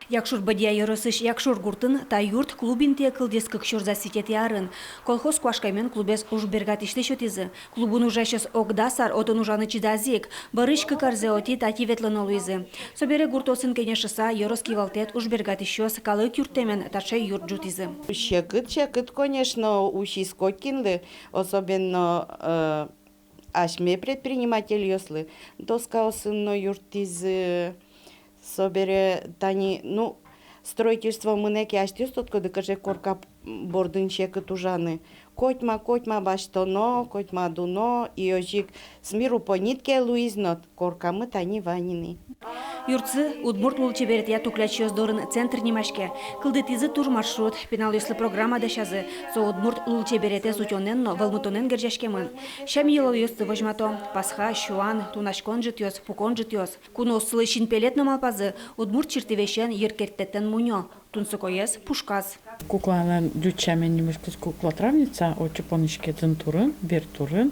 Якшур бадия йорысыш якшур гуртын та юрт клубин те кылдескік шурза сетети арын. Колхоз куашкаймен клубес уж бергатиште шотизы. Клубун ужащас огдасар отын ужаны чидазик. Барыш кыкарзе оти тати ветлын олуизы. Собере гуртосын кенешыса йороски валтет уж бергатишёс калык юртемен таше юрт джутизы. Щекыт, конечно, ущи скоткинлы, особенно ашме предприниматель ёслы. Доска осынно юртизы. Собере тани, строительство мынеки аштюс тотко дыкаже корка бордын щекыт ужаны. Котма баштоно, котма дуно, и ожик смиру по нитке луизнот, коркамы тани ванины. Юртсы удмурт лулчеберетия туклячёс дорын центр нимашке. Кылдытизы тур маршрут, пенал ёслы программа дашазы. Со удмурт лулчеберете сутёненно, волмутонен гержашкемын. Шам елол ёсты вожмато, пасха, шуан, тунашкон житёс, пукон житёс. Куно слышин пелет намалпазы, удмурт чертевешен еркеттетен мунё. Тунсукоес пушказ. Куклана дючамен немножко кукла травница, очи понышке центурын, бертурын,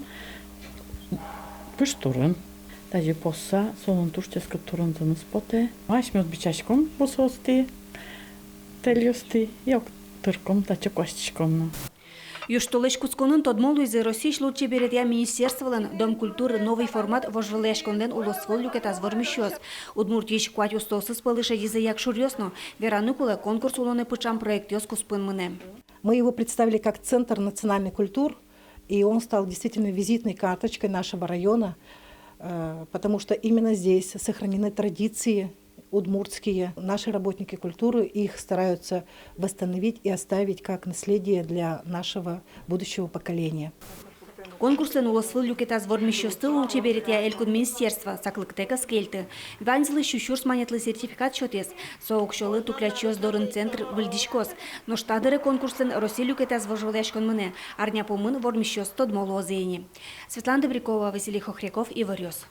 пыштурын. Даже поса, солон турческа турын споте. Ашмет бичашком босости, телюсти, йок тырком тача костичком. Юштолеш кусконын тодмолу из России лучеберетия министерстволен Дом культуры новый формат вожвелешконден улосвол люкетаз вормищёс. Удмуртич куать устосыз пылыша езы як шурьёсно. Веранукуле конкурс улоне пычам проектёс куспын мыне. Мы его представили как Центр национальной культуры, и он стал действительно визитной карточкой нашего района, потому что именно здесь сохранены традиции удмуртские. Наши работники культуры их стараются восстановить и оставить как наследие для нашего будущего поколения. Конкурслен улосвыл люкетаз вормищёсты лучеберетия элькуд министерства саклыктека скельты. Ванзлы щущурс манетлы сертификат шотес. Соокшолы туклячёс дорын центр выльдишкос. Но штадыры конкурслен Россия люкетаз вожвелешкон мыне. Арня помын вормищёс тодмолу озеяни. Светлана Добрякова, Василий Хохряков и Варёс.